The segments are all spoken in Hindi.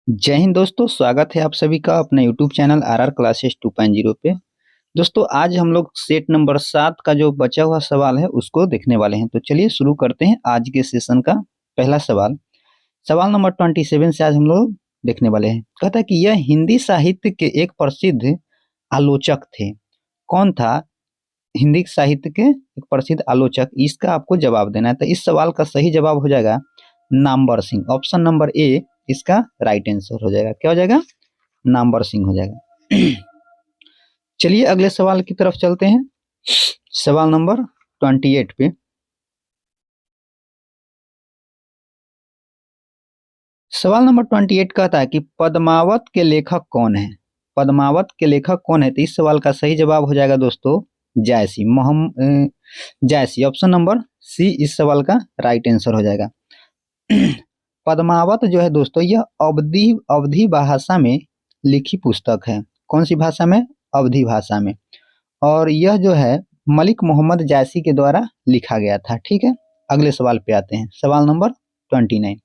जय हिंद दोस्तों, स्वागत है आप सभी का अपने यूट्यूब चैनल आरआर क्लासेस 2.0 पे। दोस्तों आज हम लोग सेट नंबर 7 का जो बचा हुआ सवाल है उसको देखने वाले हैं। तो चलिए शुरू करते हैं आज के सेशन का पहला सवाल। सवाल नंबर 27 से आज हम लोग देखने वाले हैं। कहता है कि यह हिंदी साहित्य के एक प्रसिद्ध आलोचक थे। कौन था हिंदी साहित्य के एक प्रसिद्ध आलोचक? इसका आपको जवाब देना है। तो इस सवाल का सही जवाब हो जाएगा नामवर सिंह। ऑप्शन नंबर ए इसका राइट आंसर हो जाएगा। क्या हो जाएगा? नामवर सिंह हो जाएगा। चलिए अगले सवाल की तरफ चलते हैं। सवाल नंबर 28 पे। सवाल नंबर 28 कहता है कि पद्मावत के लेखक कौन है? पद्मावत के लेखक कौन है? तो इस सवाल का सही जवाब हो जाएगा दोस्तों जायसी। जायसी। ऑप्शन नंबर सी इस सवाल का राइट आंसर हो जाएगा। पद्मावत जो है दोस्तों यह अवधी अवधी भाषा में लिखी पुस्तक है। कौन सी भाषा में? अवधी भाषा में। और यह जो है मलिक मोहम्मद जायसी के द्वारा लिखा गया था। ठीक है, अगले सवाल पे आते हैं। सवाल नंबर 29।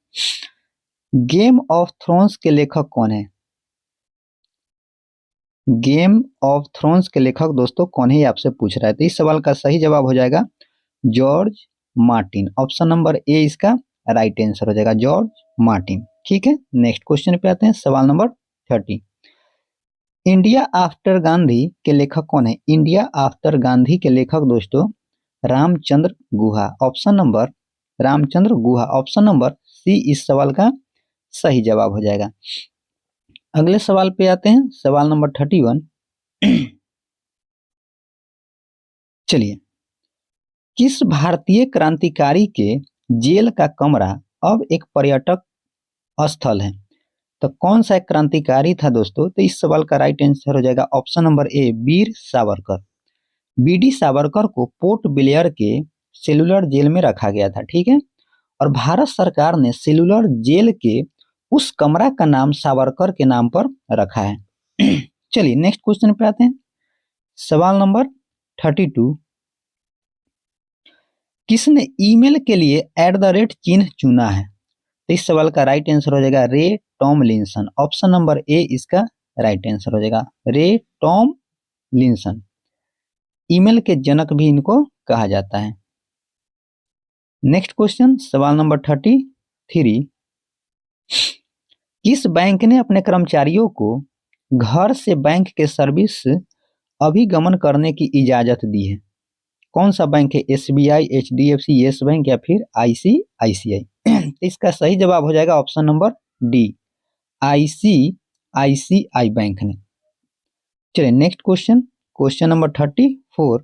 गेम ऑफ थ्रोन्स के लेखक कौन है? गेम ऑफ थ्रोन्स के लेखक दोस्तों कौन है, ये आपसे पूछ रहा है। तो इस सवाल का सही जवाब हो जाएगा जॉर्ज मार्टिन। ऑप्शन नंबर ए इसका राइट आंसर हो जाएगा, जॉर्ज मार्टिन। ठीक है, नेक्स्ट क्वेश्चन पे आते हैं। सवाल नंबर 30। इंडिया आफ्टर गांधी के लेखक कौन है? इंडिया आफ्टर गांधी के लेखक दोस्तों Ramachandra Guha. Option number Ramachandra Guha. Option number C इस सवाल का सही जवाब हो जाएगा। अगले सवाल पे आते हैं। सवाल नंबर 31। चलिए, किस भारतीय क्रांतिकारी के जेल का कमरा अब एक पर्यटक स्थल है? तो कौन सा एक क्रांतिकारी था दोस्तों? तो इस सवाल का राइट आंसर हो जाएगा option number A Veer Savarkar. BD Savarkar को पोर्ट ब्लेयर के सेलुलर जेल में रखा गया था। ठीक है, और भारत सरकार ने सेलुलर जेल के उस कमरा का नाम सावरकर के नाम पर रखा है। चलिए नेक्स्ट क्वेश्चन पे आते हैं। सवाल नंबर 32। किसने ईमेल के लिए @ चिन्ह चुना है? तो इस सवाल का राइट आंसर हो जाएगा रे टॉमलिंसन। ऑप्शन नंबर ए इसका राइट आंसर हो जाएगा, रे टॉमलिंसन। ईमेल के जनक भी इनको कहा जाता है। नेक्स्ट क्वेश्चन सवाल नंबर 33। किस बैंक ने अपने कर्मचारियों को घर से बैंक के सर्विस अभिगमन करने की इजाजत दी है? कौन सा बैंक है? एसबीआई, एचडीएफसी, येस बैंक या फिर आईसीआईसीआई? इसका सही जवाब हो जाएगा option number D, ICICI bank ने। चलिए नेक्स्ट क्वेश्चन, क्वेश्चन नंबर 34।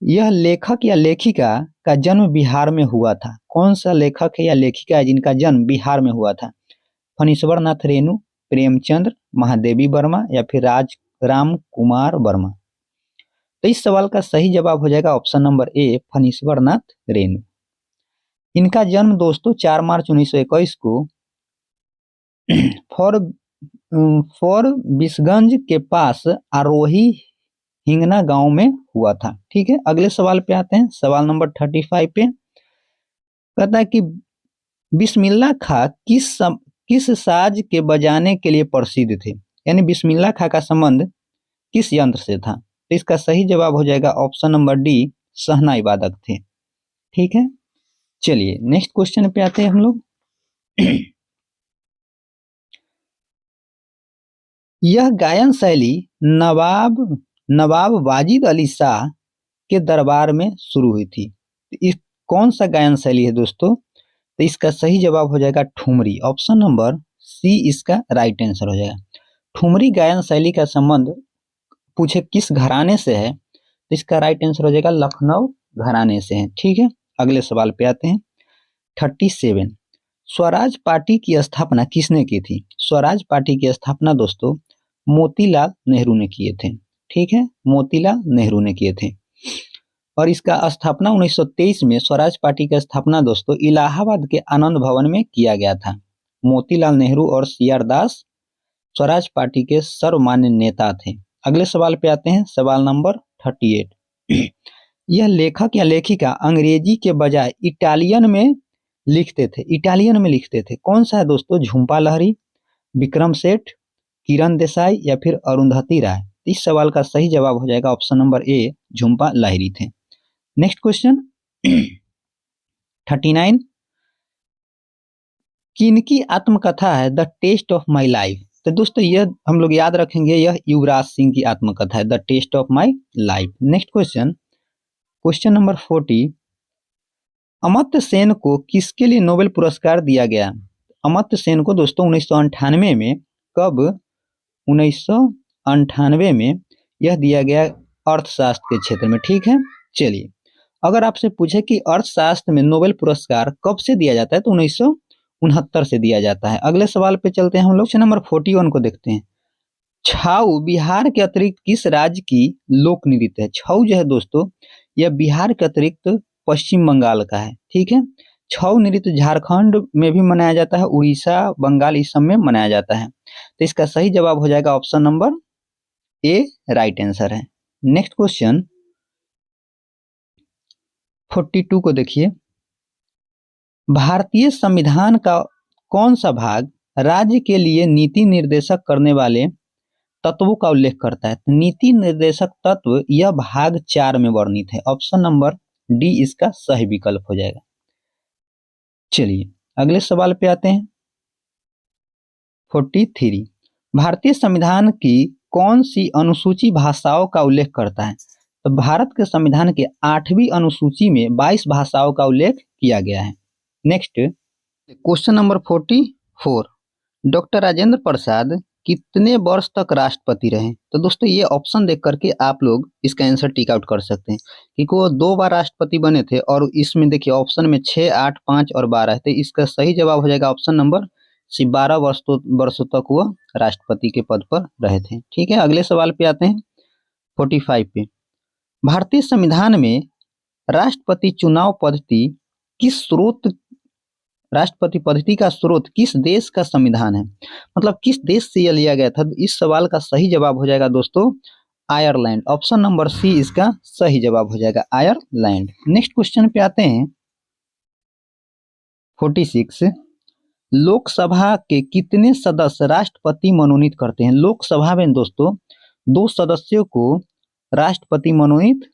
यह लेखक या लेखिका का जन्म बिहार में हुआ था। कौन सा लेखक है या लेखिका है जिनका जन्म बिहार में हुआ था? फणीश्वर नाथ रेणु, प्रेमचंद्र, महादेवी वर्मा या फिर राम कुमार वर्मा? तो इस सवाल का सही जवाब हो जाएगा ऑप्शन नंबर ए फणीश्वर नाथ रेणु। इनका जन्म दोस्तों 4 मार्च 1921 को बिसगंज के पास आरोही हिंगना गांव में हुआ था। ठीक है, अगले सवाल पे आते हैं। सवाल नंबर 35 पे कहता है कि बिस्मिल्लाह खां किस साज के बजाने के लिए प्रसिद्ध थे? यानी बिस्मिल्लाह खां का संबंध किस यंत्र से था? तो इसका सही जवाब हो जाएगा ऑप्शन नंबर डी, शहनाई वादक थे। ठीक है, चलिए नेक्स्ट क्वेश्चन पे आते हैं हम लोग। यह गायन शैली नवाब वाजिद अली शाह के दरबार में शुरू हुई थी। इस कौन सा गायन शैली है दोस्तों? तो इसका सही जवाब हो जाएगा ठुमरी। ऑप्शन नंबर सी इसका राइट आंसर हो जाएगा। ठुमरी गायन शैली का संबंध पूछे किस घराने से है, तो इसका राइट आंसर हो जाएगा लखनऊ घराने से है। ठीक है, अगले सवाल पे आते हैं। 37। स्वराज पार्टी की स्थापना किसने की थी? स्वराज पार्टी की स्थापना दोस्तों मोतीलाल नेहरू ने किए थे। ठीक है, मोतीलाल नेहरू ने किए थे। और इसका स्थापना 1923 में स्वराज पार्टी की स्थापना दोस्तों इलाहाबाद के आनंद भवन में किया गया था। मोतीलाल नेहरू और सीआर दास स्वराज पार्टी के सर्वमान्य नेता थे। अगले सवाल पे आते हैं। सवाल नंबर 38। यह लेखक या लेखिका अंग्रेजी के बजाय इटालियन में लिखते थे। इटालियन में लिखते थे, कौन सा है दोस्तों? झुंपा लहरी, विक्रम सेठ, किरण देसाई या फिर अरुंधति राय? इस सवाल का सही जवाब हो जाएगा option number A, Jhumpa Lahiri थे। नेक्स्ट क्वेश्चन 39, किनकी आत्मकथा है the taste of my life? तो दोस्तों यह हम लोग याद रखेंगे, यह युवराज सिंह की आत्मकथा है, the taste of my life. Next question, question number 40, Amartya Sen को किसके लिए नोबेल पुरस्कार दिया गया? अमर्त्य सेन को दोस्तों 1998 में, कब? 1998 में यह दिया गया अर्थशास्त्र के क्षेत्र में। ठीक है, चलिए अगर आपसे पूछे कि अर्थशास्त्र में नोबेल पुरस्कार कब से दिया जाता है तो 1969 से दिया जाता है। अगले सवाल पे चलते हैं हम लोग, नंबर 41 को देखते हैं। छाऊ बिहार के अतिरिक्त किस राज्य की लोक नृत्य है? छऊ जो है दोस्तों यह बिहार के अतिरिक्त पश्चिम बंगाल का है। ठीक है, छऊ नृत्य झारखंड में भी मनाया जाता है, उड़ीसा, बंगाल इस सब में मनाया जाता है। तो इसका सही जवाब हो जाएगा ऑप्शन नंबर ए, राइट आंसर है। नेक्स्ट क्वेश्चन 42 को देखिए, भारतीय संविधान का कौन सा भाग राज्य के लिए नीति निर्देशक करने वाले तत्वों का उल्लेख करता है? नीति निर्देशक तत्व यह भाग 4 में वर्णित है। ऑप्शन नंबर डी इसका सही विकल्प हो जाएगा। चलिए अगले सवाल पे आते हैं 43, भारतीय संविधान की कौन सी अनुसूची भाषाओं का उल्लेख करता है? तो भारत के संविधान के 8वीं अनुसूची में 22 भाषाओं का उल्लेख किया गया है। Next question number 44, doctor Rajendra Prasad कितने वर्ष तक राष्ट्रपति रहे? तो दोस्तों ये ऑप्शन देख करके आप लोग इसका आंसर टिक आउट कर सकते हैं, क्योंकि वो 2 बार राष्ट्रपति बने थे और इसमें देखिए ऑप्शन में 6, 8, 5 और 12 है। तो इसका सही जवाब हो जाएगा ऑप्शन नंबर सी, 12 वर्षों तक वो राष्ट्रपति के पद पर रहे थे। ठीक है, अगले सवाल पे आते हैं 45 पे, भारतीय संविधान में राष्ट्रपति चुनाव पद्धति राष्ट्रपति पद्धति का स्रोत किस देश का संविधान है? मतलब किस देश से यह लिया गया था? इस सवाल का सही जवाब हो जाएगा दोस्तों आयरलैंड। ऑप्शन नंबर सी इसका सही जवाब हो जाएगा, आयरलैंड। नेक्स्ट क्वेश्चन पे आते हैं 46, लोकसभा के कितने सदस्य राष्ट्रपति मनोनीत करते हैं? लोकसभा में दोस्तों 2 सदस्यों को राष्ट्रपति मनोनीत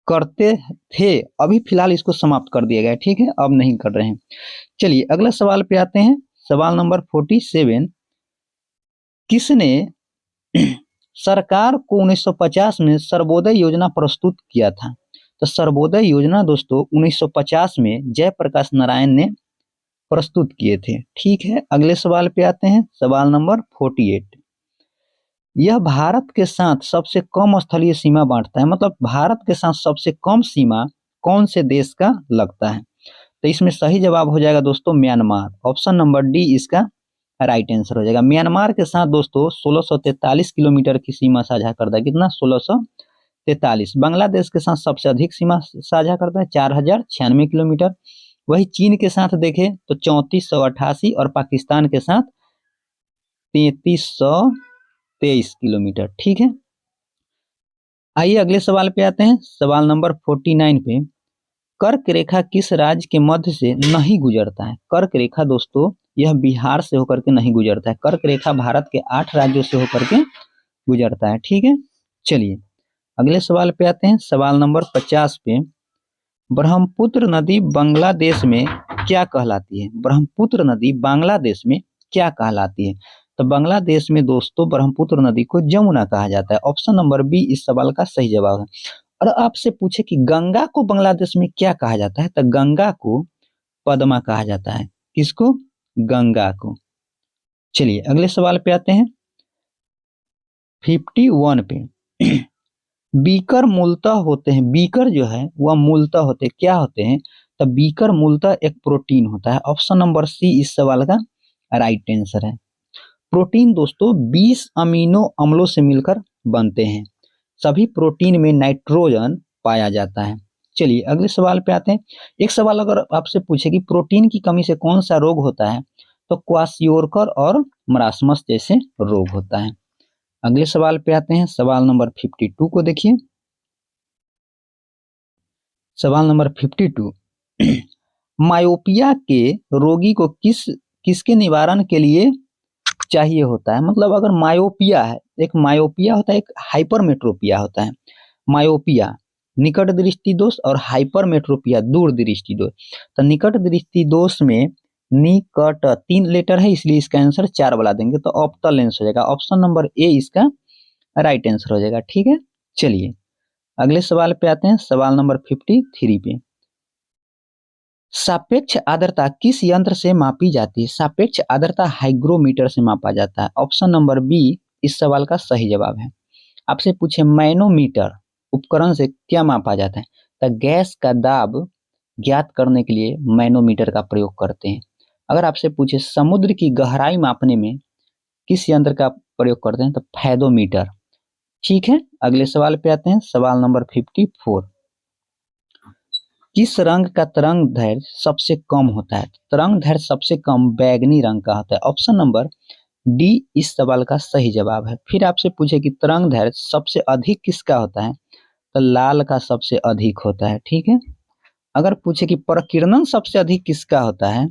करते थे, अभी फिलहाल इसको समाप्त कर दिया गया। ठीक है, अब नहीं कर रहे हैं। चलिए अगला सवाल पे आते हैं, सवाल नंबर 47, किसने सरकार को 1950 में सर्वोदय योजना प्रस्तुत किया था? तो सर्वोदय योजना दोस्तों 1950 में जयप्रकाश नारायण ने प्रस्तुत किए थे। ठीक है, अगले सवाल पे आते हैं, सवाल नंबर 48, यह भारत के साथ सबसे कम स्थलीय सीमा बांटता है, मतलब भारत के साथ सबसे कम सीमा कौन से देश का लगता है? तो इसमें सही जवाब हो जाएगा दोस्तों म्यांमार। ऑप्शन नंबर डी इसका राइट आंसर हो जाएगा। म्यांमार के साथ दोस्तों 1643 किलोमीटर की सीमा साझा करता है। कितना? 1643। बांग्लादेश के साथ सबसे अधिक सीमा साझा करता है 4096 किलोमीटर। वही चीन के साथ देखें तो 3488 और पाकिस्तान के साथ 3323 किलोमीटर। ठीक है, आइए अगले सवाल पे आते हैं, सवाल नंबर 49 पे, कर्क रेखा किस राज्य के मध्य से नहीं गुजरता है? कर्क रेखा दोस्तों यह बिहार से होकर के नहीं गुजरता है। कर्क रेखा भारत के 8 राज्यों से होकर के गुजरता है। ठीक है, चलिए अगले सवाल पे आते हैं, सवाल नंबर 50 पे, ब्रह्मपुत्र नदी बांग्लादेश में क्या कहलाती है? ब्रह्मपुत्र नदी बांग्लादेश में क्या कहलाती है? तो बांग्लादेश में दोस्तों ब्रह्मपुत्र नदी को जमुना कहा जाता है। ऑप्शन नंबर बी इस सवाल का सही जवाब है। और आपसे पूछे कि गंगा को बांग्लादेश में क्या कहा जाता है? तो गंगा को पद्मा कहा जाता है। किसको? गंगा को। चलिए अगले सवाल पे आते हैं 51 पे, बीकर मूलतः होते हैं, बीकर जो है वह मूलतः होते क्या होते हैं? तो बीकर मूलतः एक प्रोटीन होता है। ऑप्शन नंबर सी इस सवाल का राइट आंसर है। प्रोटीन दोस्तों 20 अमीनो अम्लों से मिलकर बनते हैं। सभी प्रोटीन में नाइट्रोजन पाया जाता है। चलिए अगले सवाल पे आते हैं। एक सवाल अगर आपसे पूछे कि प्रोटीन की कमी से कौन सा रोग होता है, तो क्वाशियोरकर और मरासमस जैसे रोग होता है। अगले सवाल पे आते हैं, सवाल नंबर 52 को देखिए, सवाल नंबर 52, मायोपिया के रोगी को किसके निवारण के लिए चाहिए होता है। मतलब अगर मायोपिया है, एक मायोपिया होता है, एक हाइपरमेट्रोपिया होता है। मायोपिया निकट दृष्टि दोष और हाइपरमेट्रोपिया दूर दृष्टि दोष। तो निकट दृष्टि दोष में निकट 3 लेटर है, इसलिए इसका आंसर 4 वाला देंगे तो ऑप्टल लेंस हो जाएगा। ऑप्शन नंबर ए इसका राइट आंसर हो जाएगा। ठीक है, चलिए अगले सवाल पे आते हैं, सवाल नंबर 53 पे। सापेक्ष आर्द्रता किस यंत्र से मापी जाती है? सापेक्ष आर्द्रता हाइग्रोमीटर से मापा जाता है। ऑप्शन नंबर बी इस सवाल का सही जवाब है। आपसे पूछे मैनोमीटर उपकरण से क्या मापा जाता है? तो गैस का दाब ज्ञात करने के लिए मैनोमीटर का प्रयोग करते हैं। अगर आपसे पूछे समुद्र की गहराई मापने में किस यंत्र का प्रयोग करते हैं? तो फैदोमीटर। ठीक है, अगले सवाल पे आते हैं, सवाल नंबर 54। किस रंग का तरंग दैर्घ्य सबसे कम होता है? तरंग दैर्घ्य सबसे कम बैगनी रंग का होता है। ऑप्शन नंबर डी इस सवाल का सही जवाब है। फिर आपसे पूछे कि तरंग दैर्घ्य सबसे अधिक किसका होता है? तो लाल का सबसे अधिक होता है। ठीक है, अगर पूछे कि प्रकीर्णन सबसे अधिक किसका होता है,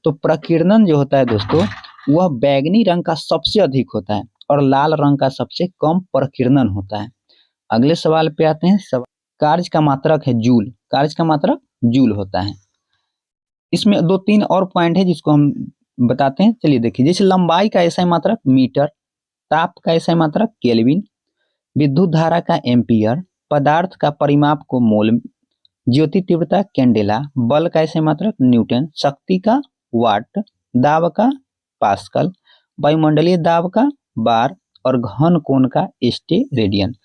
तो प्रकीर्णन जो होता है दोस्तों वह बैगनी रंग का सबसे अधिक होता है और लाल रंग का सबसे कम प्रकीर्णन होता है। अगले सवाल पे आते हैं, कार्य का मात्रक है जूल। कार्य का मात्रक जूल होता है। इसमें 2-3 और पॉइंट है जिसको हम बताते हैं। चलिए देखिए, जैसे लंबाई का ऐसा मात्रक मीटर, ताप का ऐसा मात्रक केल्विन, विद्युत धारा का एम्पियर, पदार्थ का परिमाप को मोल, ज्योति तीव्रता कैंडेला, बल का ऐसे मात्रक न्यूटन, शक्ति का वाट, दाब का पास्कल, वायुमंडलीय दाब का बार और घन कोण का स्टेरेडियन।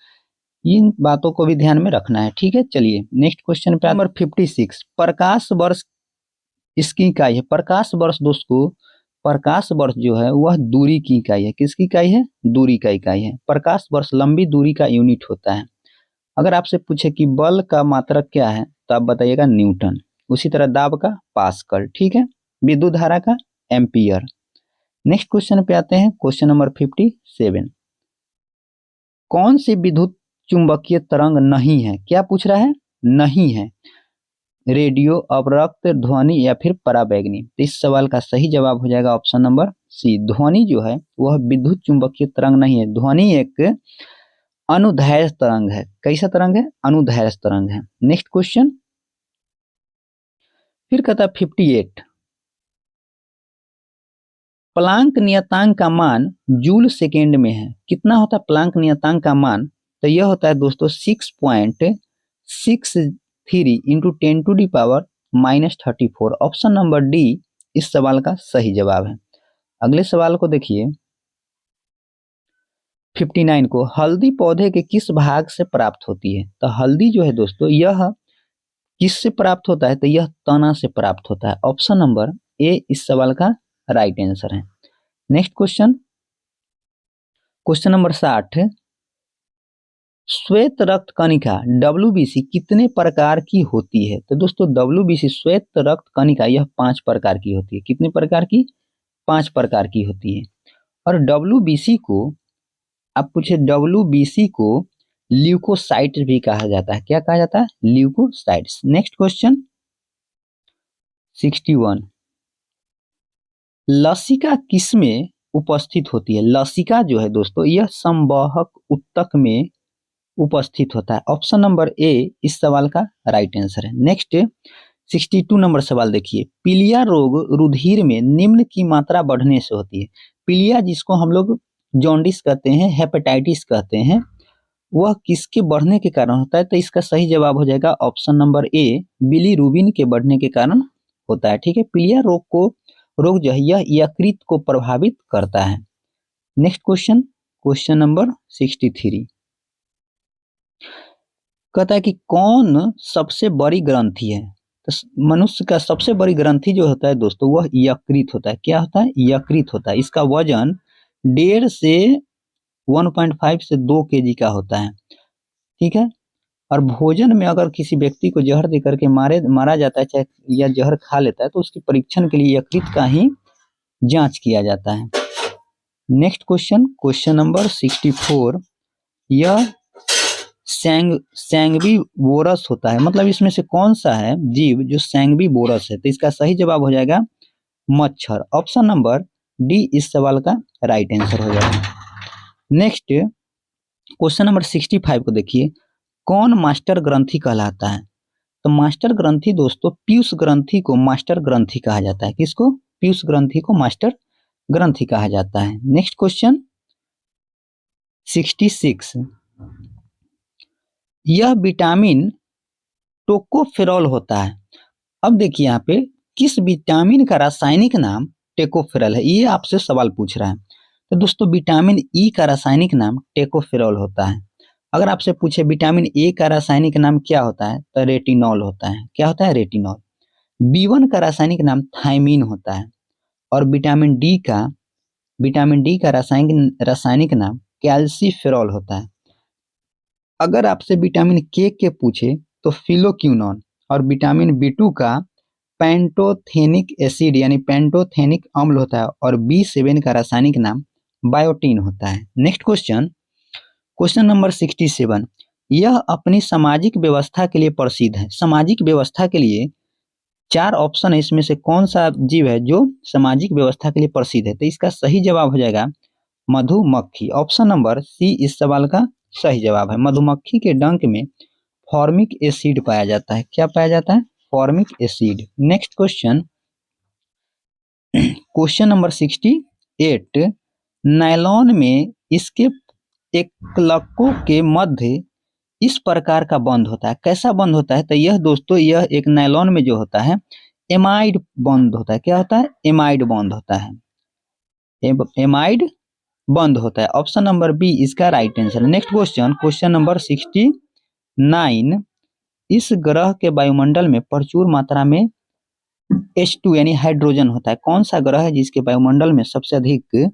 इन बातों को भी ध्यान में रखना है। ठीक है, चलिए नेक्स्ट क्वेश्चन पे नंबर 56। प्रकाश वर्ष इसकी इकाई है। प्रकाश वर्ष दोस्तों, प्रकाश वर्ष जो है वह दूरी की इकाई है। किसकी इकाई है? दूरी का इकाई है। प्रकाश वर्ष लंबी दूरी का यूनिट होता है। अगर आपसे पूछे कि बल का मात्रक क्या है तो आप बताइएगा न्यूटन। उसी तरह दाब का पास्कल। ठीक है, विद्युत धारा का एम्पियर। नेक्स्ट क्वेश्चन पे आते हैं, क्वेश्चन नंबर 57। कौन सी विद्युत चुंबकीय तरंग नहीं है? क्या पूछ रहा है? नहीं है। रेडियो, अवरक्त, ध्वनि या फिर पराबैंगनी। तो इस सवाल का सही जवाब हो जाएगा ऑप्शन नंबर सी। ध्वनि जो है वह विद्युत चुंबकीय तरंग नहीं है। ध्वनि एक अनुदैर्घ्य तरंग है। कैसा तरंग है? अनुदैर्घ्य तरंग है। नेक्स्ट क्वेश्चन फिर कहता है 58। प्लांक नियतांक का मान जूल सेकेंड में है। कितना होता है प्लांक नियतांक का मान? तो यह होता है दोस्तों 6.63 इंटू 10⁻⁻34। ऑप्शन नंबर डी इस सवाल का सही जवाब है। अगले सवाल को देखिए 59 को। हल्दी पौधे के किस भाग से प्राप्त होती है? तो हल्दी जो है दोस्तों यह किससे प्राप्त होता है? तो यह तना से प्राप्त होता है। ऑप्शन नंबर ए इस सवाल का राइट आंसर है। Next question, question number 60। श्वेत रक्त कणिका WBC कितने प्रकार की होती है? तो दोस्तों WBC श्वेत रक्त कणिका यह 5 प्रकार की होती है। कितने प्रकार की? 5 प्रकार की होती है। और WBC को आप पूछे, WBC को ल्यूकोसाइट भी कहा जाता है। क्या कहा जाता है? ल्यूकोसाइट्स। Next question 61। लसिका किसमें उपस्थित होती है? लसिका जो है दोस्तों यह संवाहक ऊतक में उपस्थित होता है। ऑप्शन नंबर ए इस सवाल का राइट आंसर है। नेक्स्ट 62 नंबर सवाल देखिए। पीलिया रोग रुधिर में निम्न की मात्रा बढ़ने से होती है। पीलिया जिसको हम लोग जॉन्डिस कहते हैं, हेपेटाइटिस कहते हैं, वह किसके बढ़ने के कारण होता है? तो इसका सही जवाब हो जाएगा ऑप्शन नंबर ए बिलीरुबिन के बढ़ने के कारण होता है। ठीक है, पीलिया रोग जो है यह यकृत को प्रभावित करता है। नेक्स्ट क्वेश्चन, क्वेश्चन नंबर 63 कहता है कि कौन सबसे बड़ी ग्रंथि है? तो मनुष्य का सबसे बड़ी ग्रंथि जो होता है दोस्तों वह यकृत होता है। क्या होता है? यकृत होता है। इसका वजन 1.5 से 1.5 से 2 kg का होता है। ठीक है, और भोजन में अगर किसी व्यक्ति को जहर दे करके मारा जाता है चाहे या जहर खा लेता है तो उसके परीक्षण के लिए यकृत का ही जांच किया जाता है। Next question, question number 64। यह सैंगवी बोरस होता है। मतलब इसमें से कौन सा है जीव जो सैंगवी बोरस है? तो इसका सही जवाब हो जाएगा मच्छर। ऑप्शन नंबर डी इस सवाल का राइट आंसर हो जाएगा। नेक्स्ट क्वेश्चन नंबर 65 को देखिए, कौन मास्टर ग्रंथि कहलाता है? तो मास्टर ग्रंथि दोस्तों पीयूष ग्रंथि को मास्टर ग्रंथि कहा जाता है। किसको? पीयूष ग्रंथि को मास्टर ग्रंथि कहा जाता है। नेक्स्ट क्वेश्चन 66, यह विटामिन टोकोफेरॉल होता है। अब देखिए यहाँ पे किस विटामिन का रासायनिक नाम टेकोफेरॉल है, ये आपसे सवाल पूछ रहा है। तो दोस्तों विटामिन ई का रासायनिक नाम टेकोफेरॉल होता है। अगर आपसे पूछे विटामिन ए का रासायनिक नाम क्या होता है, तो रेटिनॉल होता है। क्या होता है? रेटिनॉल। बी1 का रासायनिक नाम थायमीन होता है। और विटामिन डी का रासायनिक नाम कैल्सीफेरॉल होता है। अगर आपसे विटामिन के पूछे तो फिलोक्विनोन, और विटामिन बी2 का पेंटोथेनिक एसिड यानी पेंटोथेनिक अम्ल होता है। और बी7 का रासायनिक नाम बायोटीन होता है। नेक्स्ट क्वेश्चन नंबर 67, यह अपनी सामाजिक व्यवस्था के लिए प्रसिद्ध है। सामाजिक व्यवस्था के लिए 4 ऑप्शन है, इसमें से कौन सा जीव है जो सामाजिक व्यवस्था के लिए प्रसिद्ध है? तो इसका सही जवाब हो जाएगा मधुमक्खी। ऑप्शन नंबर सी इस सवाल का सही जवाब है। मधुमक्खी के डंक में फॉर्मिक एसिड पाया जाता है। क्या पाया जाता है? Formic acid. Next question number 68, nylon में इसके एकलकों के मध्य इस प्रकार का बंध होता है। कैसा बंध होता है? तो यह दोस्तों यह एक नायलॉन में जो होता है एमाइड बंध होता है। क्या होता है? एमाइड बंध होता है। एमाइड बंद होता है। ऑप्शन नंबर बी इसका राइट आंसर है। नेक्स्ट क्वेश्चन नंबर 69, इस ग्रह के वायुमंडल में प्रचुर मात्रा में H2 यानी हाइड्रोजन होता है। कौन सा ग्रह है जिसके वायुमंडल में सबसे अधिक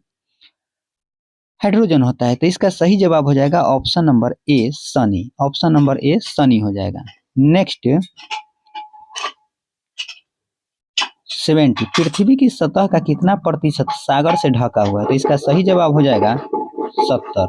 हाइड्रोजन होता है? तो इसका सही जवाब हो जाएगा ऑप्शन नंबर ए शनि। ऑप्शन नंबर ए शनि हो जाएगा। नेक्स्ट 70, पृथ्वी की सतह का कितना प्रतिशत सागर से ढका हुआ है? तो इसका सही जवाब हो जाएगा 70।